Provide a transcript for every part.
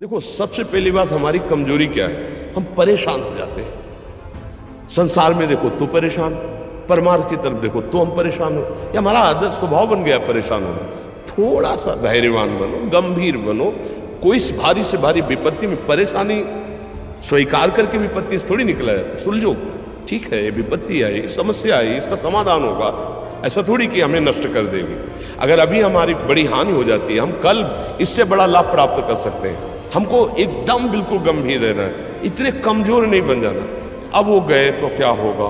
देखो, सबसे पहली बात हमारी कमजोरी क्या है, हम परेशान हो जाते हैं। संसार में देखो तो परेशान, परमार्थ की तरफ देखो तो हम परेशान हो, या हमारा आदत स्वभाव बन गया परेशान होना। थोड़ा सा धैर्यवान बनो, गंभीर बनो। कोई भारी से भारी विपत्ति में परेशानी स्वीकार करके विपत्ति से थोड़ी निकला है, सुलझो। ठीक है, ये विपत्ति आई, समस्या आई, इसका समाधान होगा। ऐसा थोड़ी कि हमें नष्ट कर देगी। अगर अभी हमारी बड़ी हानि हो जाती है, हम कल इससे बड़ा लाभ प्राप्त कर सकते हैं। हमको एकदम बिल्कुल गंभीर रहना है, इतने कमजोर नहीं बन जाना। अब वो गए तो क्या होगा,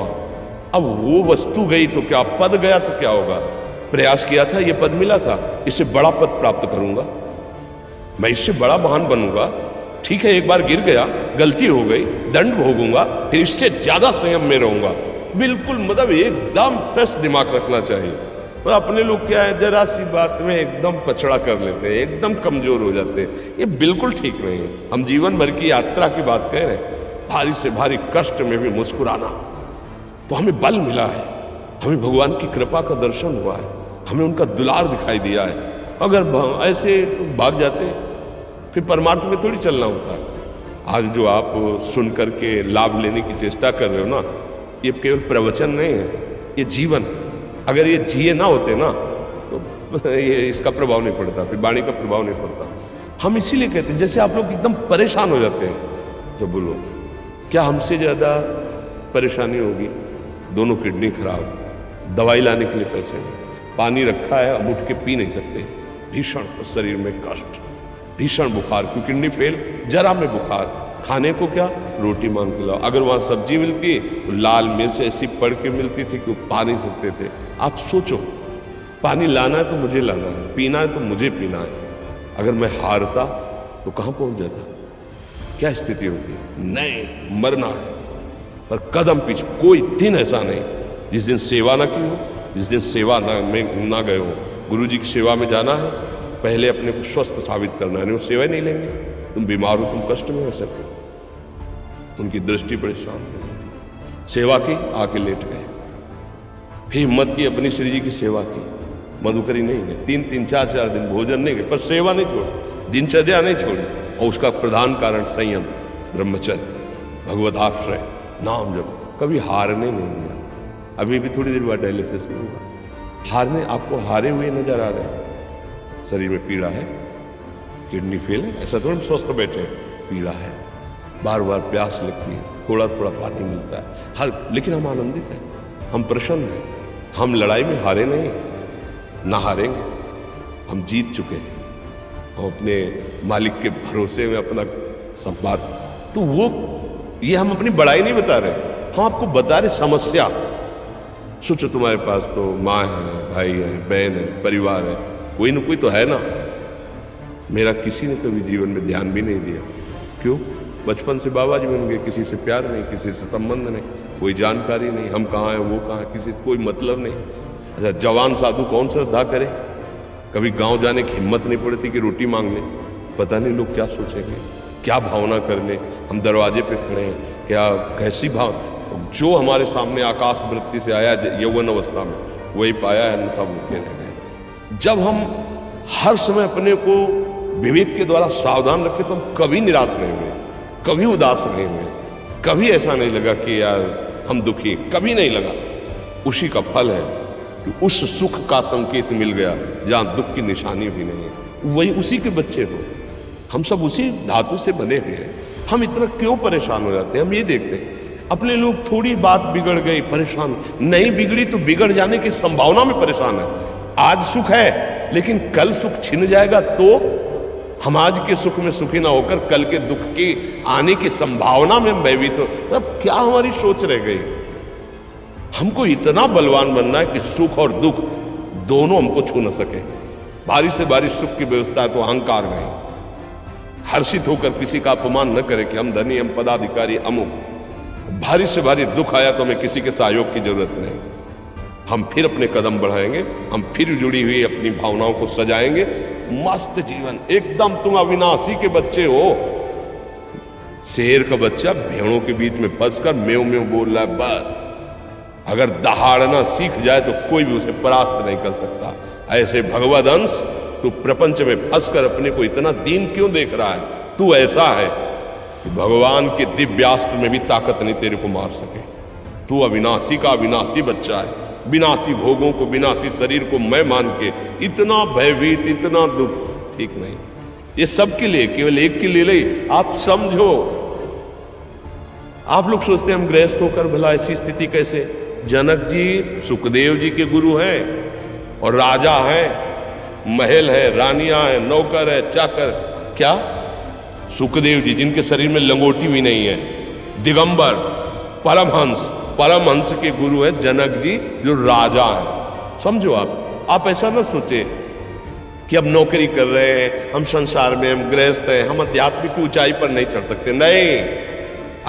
अब वो वस्तु गई तो क्या, पद गया तो क्या होगा। प्रयास किया था, ये पद मिला था, इससे बड़ा पद प्राप्त करूंगा, मैं इससे बड़ा महान बनूंगा। ठीक है, एक बार गिर गया, गलती हो गई, दंड भोगूंगा, फिर इससे ज्यादा संयम में रहूंगा। बिल्कुल मतलब एकदम फ्रेश दिमाग रखना चाहिए। और अपने लोग क्या है, जरा सी बात में एकदम पछड़ा कर लेते हैं, एकदम कमजोर हो जाते हैं। ये बिल्कुल ठीक नहीं है। हम जीवन भर की यात्रा की बात कह रहे हैं, भारी से भारी कष्ट में भी मुस्कुराना, तो हमें बल मिला है, हमें भगवान की कृपा का दर्शन हुआ है, हमें उनका दुलार दिखाई दिया है। अगर ऐसे भाग जाते फिर परमार्थ में थोड़ी चलना होता है। आज जो आप सुन करके लाभ लेने की चेष्टा कर रहे हो ना, ये केवल प्रवचन नहीं है, ये जीवन। अगर ये जिए ना होते ना तो ये इसका प्रभाव नहीं पड़ता, फिर वाणी का प्रभाव नहीं पड़ता। हम इसीलिए कहते हैं, जैसे आप लोग एकदम परेशान हो जाते हैं, तो बोलो क्या हमसे ज्यादा परेशानी होगी। दोनों किडनी खराब, दवाई लाने के लिए पैसे नहीं, पानी रखा है अब उठ के पी नहीं सकते, भीषण शरीर में कष्ट, भीषण बुखार, क्योंकि किडनी फेल, जरा में बुखार, खाने को क्या, रोटी मांग के लाओ। अगर वहां सब्जी मिलती तो लाल मिर्च ऐसी पड़ के मिलती थी कि पा नहीं सकते थे। आप सोचो, पानी लाना है तो मुझे लाना है, पीना है तो मुझे पीना है। अगर मैं हारता तो कहां पहुंच जाता, क्या स्थिति होती। नहीं, मरना है, पर कदम पीछे। कोई दिन ऐसा नहीं जिस दिन सेवा ना की हो, जिस दिन सेवा में ना गए हो। गुरु जी की सेवा में जाना है, पहले अपने को स्वस्थ साबित करना है, नहीं वो सेवा ही नहीं लेंगे। तुम बीमार हो, तुम कष्ट में हो सकते, उनकी दृष्टि परेशान हो। सेवा की, आके लेट गए, फिर हिम्मत की, अपनी श्री जी की सेवा की, मधुकरी नहीं गए, 3-3, 4-4 दिन भोजन नहीं गए, पर सेवा नहीं छोड़ी, दिनचर्या नहीं छोड़ी। और उसका प्रधान कारण संयम, ब्रह्मचर्य, भगवदाश्रय, नाम जप, कभी हारने नहीं दिया। अभी भी थोड़ी देर बाद डायलिसिस होगा, हारने, आपको हारे हुए नजर आ रहे हैं। शरीर में पीड़ा है, किडनी फेल है, ऐसा थोड़ा स्वस्थ बैठे हैं, पीड़ा है, बार बार प्यास लगती है, थोड़ा थोड़ा पानी मिलता है हर, लेकिन हम आनंदित हैं, हम प्रसन्न हैं। हम लड़ाई में हारे नहीं, ना हारेंगे, हम जीत चुके हैं। हम अपने मालिक के भरोसे में अपना संपाद, तो वो ये हम अपनी बड़ाई नहीं बता रहे, हम आपको बता रहे समस्या। सोचो, तुम्हारे पास तो माँ है, भाई है, बहन है, परिवार है, कोई ना कोई तो है ना। मेरा किसी ने कभी जीवन में ध्यान भी नहीं दिया। क्यों? बचपन से बाबा जी बन गए, किसी से प्यार नहीं, किसी से संबंध नहीं, कोई जानकारी नहीं, हम कहाँ हैं, वो कहाँ है, किसी से कोई मतलब नहीं। अच्छा, जवान साधु कौन श्रद्धा करे, कभी गांव जाने की हिम्मत नहीं पड़ती कि रोटी मांग ले। पता नहीं लोग क्या सोचेंगे, क्या भावना कर ले। हम दरवाजे पे खड़े हैं, क्या कैसी भाव, जो हमारे सामने आकाश वृत्ति से आया यौवन अवस्था में, वही पाया है, अन्यथा भूखे रह गए। जब हम हर समय अपने को विवेक के द्वारा सावधान रखें तो हम कभी निराश नहीं हुए, कभी उदास नहीं हुए, कभी ऐसा नहीं लगा कि यार हम दुखी, कभी नहीं लगा। उसी का फल है कि उस सुख का संकेत मिल गया जहां दुख की निशानी भी नहीं है। वही उसी के बच्चे हो, हम सब उसी धातु से बने हुए हैं। हम इतना क्यों परेशान हो जाते हैं? हम ये देखते हैं अपने लोग, थोड़ी बात बिगड़ गई परेशान, नहीं बिगड़ी तो बिगड़ जाने की संभावना में परेशान है। आज सुख है, लेकिन कल सुख छिन जाएगा तो हम आज के सुख में सुखी ना होकर कल के दुख के आने की संभावना में भयभीत हो। तब क्या हमारी सोच रह गई? हमको इतना बलवान बनना है कि सुख और दुख दोनों हमको छू न सके। भारी से भारी सुख की व्यवस्था है तो अहंकार नहीं, हर्षित होकर किसी का अपमान न करे कि हम धनी, हम पदाधिकारी, अमुक। भारी से भारी दुख आया तो हमें किसी के सहयोग की जरूरत नहीं, हम फिर अपने कदम बढ़ाएंगे, हम फिर जुड़ी हुई अपनी भावनाओं को सजाएंगे। मस्त जीवन, एकदम तुम अविनाशी के बच्चे हो। शेर का बच्चा भेड़ों के बीच में फंसकर म्यों म्यों बोल रहा है, बस अगर दहाड़ना सीख जाए तो कोई भी उसे परास्त नहीं कर सकता। ऐसे भगवद अंश, तू प्रपंच में फंसकर अपने को इतना दीन क्यों देख रहा है? तू ऐसा है कि भगवान के दिव्यास्त्र में भी ताकत नहीं तेरे को मार सके। तू अविनाशी का अविनाशी बच्चा है, विनाशी भोगों को, विनाशी शरीर को मैं मान के इतना भयभीत, इतना दुख ठीक नहीं। ये सबके लिए, केवल एक के लिए नहीं, आप समझो। आप लोग सोचते हैं हम गृहस्थ होकर भला ऐसी स्थिति कैसे? जनक जी सुखदेव जी के गुरु हैं और राजा हैं, महल है, रानियां हैं, नौकर है, चाकर। क्या सुखदेव जी जिनके शरीर में लंगोटी भी नहीं है, दिगंबर, परमहंस, परमहंस के गुरु है जनक जी जो राजा है। समझो आप ऐसा ना सोचे कि अब नौकरी कर रहे हैं, हम संसार में, हम गृहस्थ हैं, हम आध्यात्मिक ऊंचाई पर नहीं चढ़ सकते। नहीं,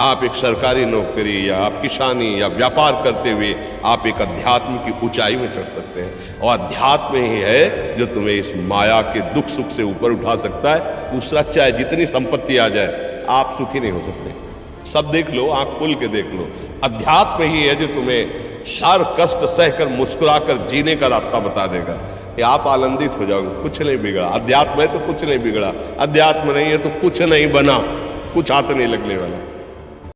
आप एक सरकारी नौकरी या आप किसानी या व्यापार करते हुए आप एक अध्यात्म की ऊंचाई में चढ़ सकते हैं। और अध्यात्म ही है जो तुम्हें इस माया के दुख सुख से ऊपर उठा सकता है। दूसरा, चाहे जितनी संपत्ति आ जाए, आप सुखी नहीं हो सकते। सब देख लो, आंख खोल के देख लो, अध्यात्म ही है जो तुम्हें हर कष्ट सहकर मुस्कुराकर जीने का रास्ता बता देगा कि आप आनंदित हो जाओगे। कुछ नहीं बिगड़ा, अध्यात्म है तो कुछ नहीं बिगड़ा, अध्यात्म नहीं है तो कुछ नहीं बना, कुछ हाथ नहीं लगने वाला।